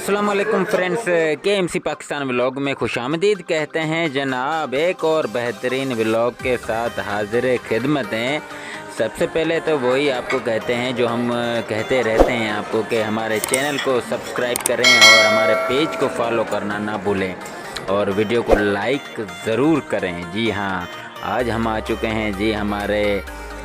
अस्सलाम वालेकुम friends, KMC Pakistan vlog में खुशामदीद कहते हैं जनाब। एक और बेहतरीन व्लॉग के साथ हाजिर खिदमत हैं। सबसे पहले तो वही आपको कहते हैं जो हम कहते रहते हैं आपको कि हमारे चैनल को सब्सक्राइब करें और हमारे पेज को फॉलो करना ना भूलें और वीडियो को लाइक ज़रूर करें। जी हाँ, आज हम आ चुके हैं जी, हमारे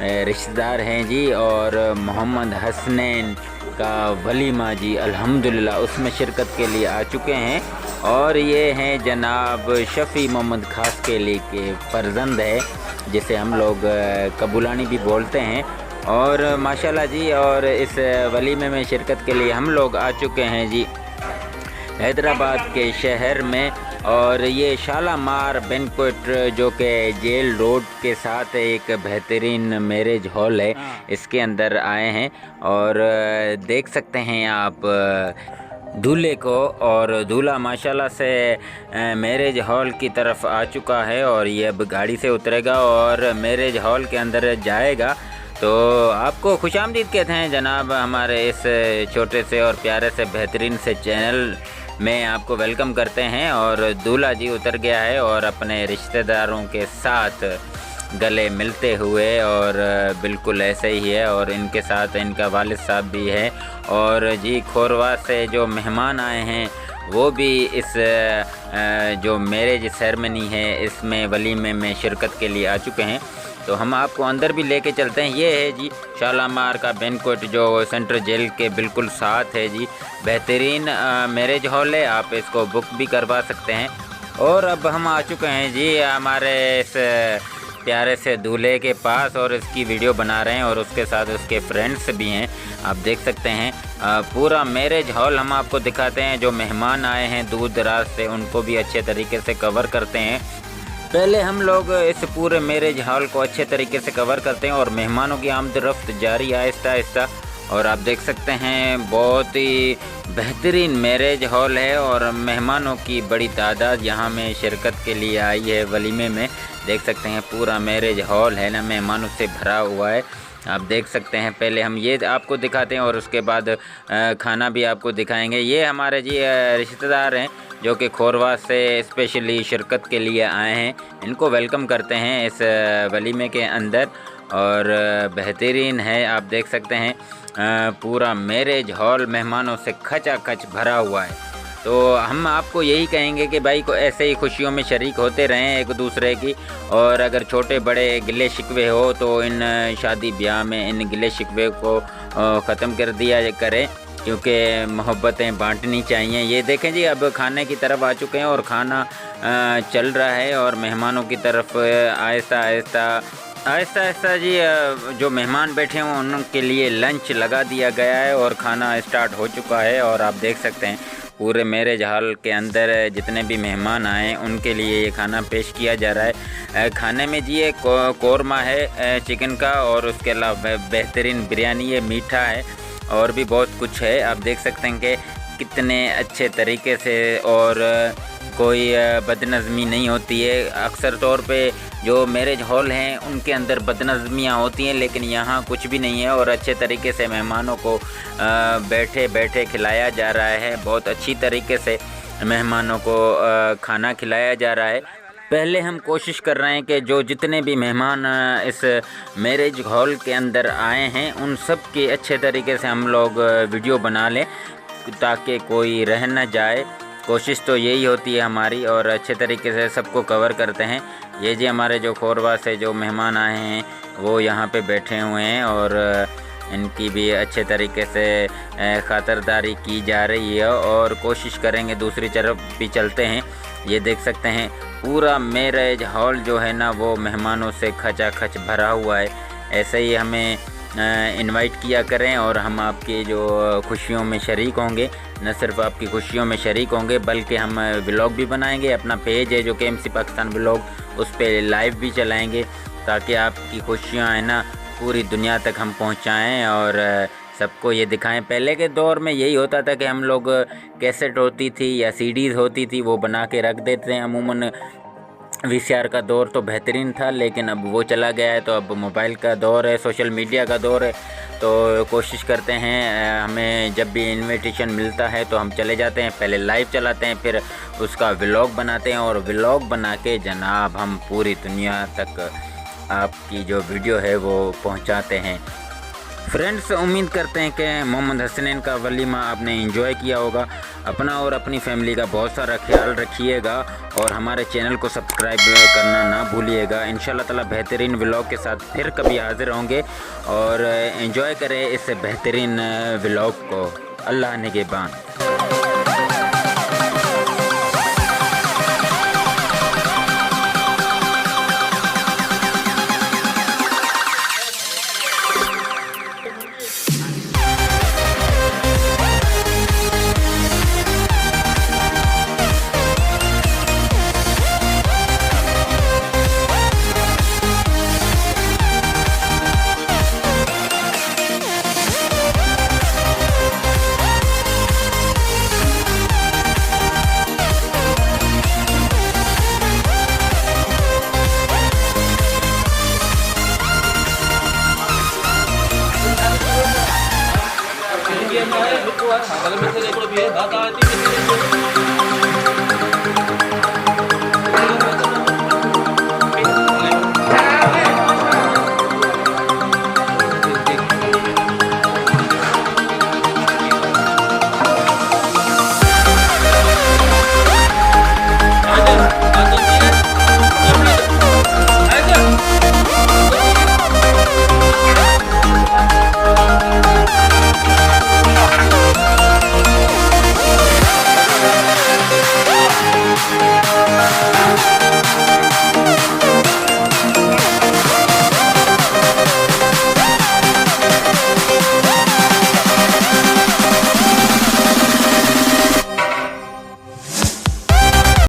रिश्तेदार हैं जी, और मोहम्मद हसनैन का वलीमा जी अल्हम्दुलिल्लाह उसमें शिरकत के लिए आ चुके हैं। और ये हैं जनाब शफ़ी मोहम्मद खास के लिए के फ़र्जंद है, जिसे हम लोग कबूलानी भी बोलते हैं। और माशाल्लाह जी, और इस वलीमे में शिरकत के लिए हम लोग आ चुके हैं जी हैदराबाद के शहर में। और ये शालामार बैंक्वेट जो कि जेल रोड के साथ एक बेहतरीन मैरिज हॉल है, इसके अंदर आए हैं। और देख सकते हैं आप दूल्हे को, और दूल्हा माशाल्लाह से मैरिज हॉल की तरफ आ चुका है और ये अब गाड़ी से उतरेगा और मैरिज हॉल के अंदर जाएगा। तो आपको खुशामदीद कहते हैं जनाब हमारे इस छोटे से और प्यारे से बेहतरीन से चैनल में आपको वेलकम करते हैं। और दूल्हा जी उतर गया है और अपने रिश्तेदारों के साथ गले मिलते हुए, और बिल्कुल ऐसे ही है। और इनके साथ इनका वालिद साहब भी है। और जी खोरवा से जो मेहमान आए हैं वो भी इस जो मैरिज सेरेमनी है इसमें वलीमे में शिरकत के लिए आ चुके हैं। तो हम आपको अंदर भी लेके चलते हैं। ये है जी शालामार का बैंक्वेट जो सेंट्रल जेल के बिल्कुल साथ है जी। बेहतरीन मैरिज हॉल है, आप इसको बुक भी करवा सकते हैं। और अब हम आ चुके हैं जी हमारे इस प्यारे से दूल्हे के पास और इसकी वीडियो बना रहे हैं, और उसके साथ उसके फ्रेंड्स भी हैं। आप देख सकते हैं पूरा मैरिज हॉल हम आपको दिखाते हैं। जो मेहमान आए हैं दूर दराज से उनको भी अच्छे तरीके से कवर करते हैं। पहले हम लोग इस पूरे मैरिज हॉल को अच्छे तरीके से कवर करते हैं और मेहमानों की आमद रफ्त जारी आहिस्ता आहिस्ता। और आप देख सकते हैं बहुत ही बेहतरीन मैरिज हॉल है और मेहमानों की बड़ी तादाद यहाँ में शिरकत के लिए आई है वलीमे में। देख सकते हैं पूरा मैरिज हॉल है ना मेहमानों से भरा हुआ है। आप देख सकते हैं, पहले हम ये आपको दिखाते हैं और उसके बाद खाना भी आपको दिखाएंगे। ये हमारे जी रिश्तेदार हैं जो कि खोरवा से स्पेशली शिरकत के लिए आए हैं। इनको वेलकम करते हैं इस वलीमे के अंदर। और बेहतरीन है, आप देख सकते हैं पूरा मैरिज हॉल मेहमानों से खचाखच भरा हुआ है। तो हम आपको यही कहेंगे कि भाई को ऐसे ही खुशियों में शरीक होते रहें एक दूसरे की। और अगर छोटे बड़े गिले शिकवे हो तो इन शादी ब्याह में इन गिले शिकवे को ख़त्म कर दिया करें, क्योंकि मोहब्बतें बांटनी चाहिए। ये देखें जी, अब खाने की तरफ आ चुके हैं और खाना चल रहा है और मेहमानों की तरफ आहिस्ता आहिस्ता जी जो मेहमान बैठे हों उनके लिए लंच लगा दिया गया है और खाना स्टार्ट हो चुका है। और आप देख सकते हैं पूरे मैरिज हॉल के अंदर जितने भी मेहमान आए उनके लिए ये खाना पेश किया जा रहा है। खाने में जी एक कौरमा है चिकन का, और उसके अलावा बेहतरीन बिरयानी है, मीठा है और भी बहुत कुछ है। आप देख सकते हैं कि कितने अच्छे तरीके से, और कोई बदनज़मी नहीं होती है। अक्सर तौर पे जो मैरिज हॉल हैं उनके अंदर बदनज़मियाँ होती हैं, लेकिन यहाँ कुछ भी नहीं है और अच्छे तरीके से मेहमानों को बैठे बैठे खिलाया जा रहा है। बहुत अच्छी तरीके से मेहमानों को खाना खिलाया जा रहा है। पहले हम कोशिश कर रहे हैं कि जो जितने भी मेहमान इस मैरिज हॉल के अंदर आए हैं उन सब की अच्छे तरीके से हम लोग वीडियो बना लें ताकि कोई रह न जाए। कोशिश तो यही होती है हमारी, और अच्छे तरीके से सबको कवर करते हैं। ये जी हमारे जो खोरवा से जो मेहमान आए हैं वो यहाँ पे बैठे हुए हैं और इनकी भी अच्छे तरीके से ख़ातिरदारी की जा रही है। और कोशिश करेंगे दूसरी तरफ भी चलते हैं। ये देख सकते हैं पूरा मैरिज हॉल जो है ना वो मेहमानों से खचाखच भरा हुआ है। ऐसे ही हमें इनवाइट किया करें और हम आपकी जो खुशियों में शरीक होंगे। न सिर्फ आपकी खुशियों में शरीक होंगे बल्कि हम व्लॉग भी बनाएंगे। अपना पेज है जो KMC पाकिस्तान व्लॉग, उस पर लाइव भी चलाएंगे ताकि आपकी खुशियाँ है ना पूरी दुनिया तक हम पहुँचाएँ और सबको ये दिखाएं। पहले के दौर में यही होता था कि हम लोग कैसेट होती थी या CDs होती थी वो बना के रख देते हैं। अमूमन वीसीआर का दौर तो बेहतरीन था, लेकिन अब वो चला गया है, तो अब मोबाइल का दौर है, सोशल मीडिया का दौर है। तो कोशिश करते हैं, हमें जब भी इनविटेशन मिलता है तो हम चले जाते हैं, पहले लाइव चलाते हैं, फिर उसका व्लॉग बनाते हैं और व्लॉग बना के जनाब हम पूरी दुनिया तक आपकी जो वीडियो है वो पहुंचाते हैं। फ्रेंड्स, उम्मीद करते हैं कि मोहम्मद हसनैन का वलीमा आपने एंजॉय किया होगा। अपना और अपनी फैमिली का बहुत सारा ख्याल रखिएगा और हमारे चैनल को सब्सक्राइब करना ना भूलिएगा। इंशाल्लाह ताला बेहतरीन व्लॉग के साथ फिर कभी हाजिर होंगे और एंजॉय करें इस बेहतरीन व्लॉग को। अल्लाह निगहबान। Kalau misalnya kalau biaya,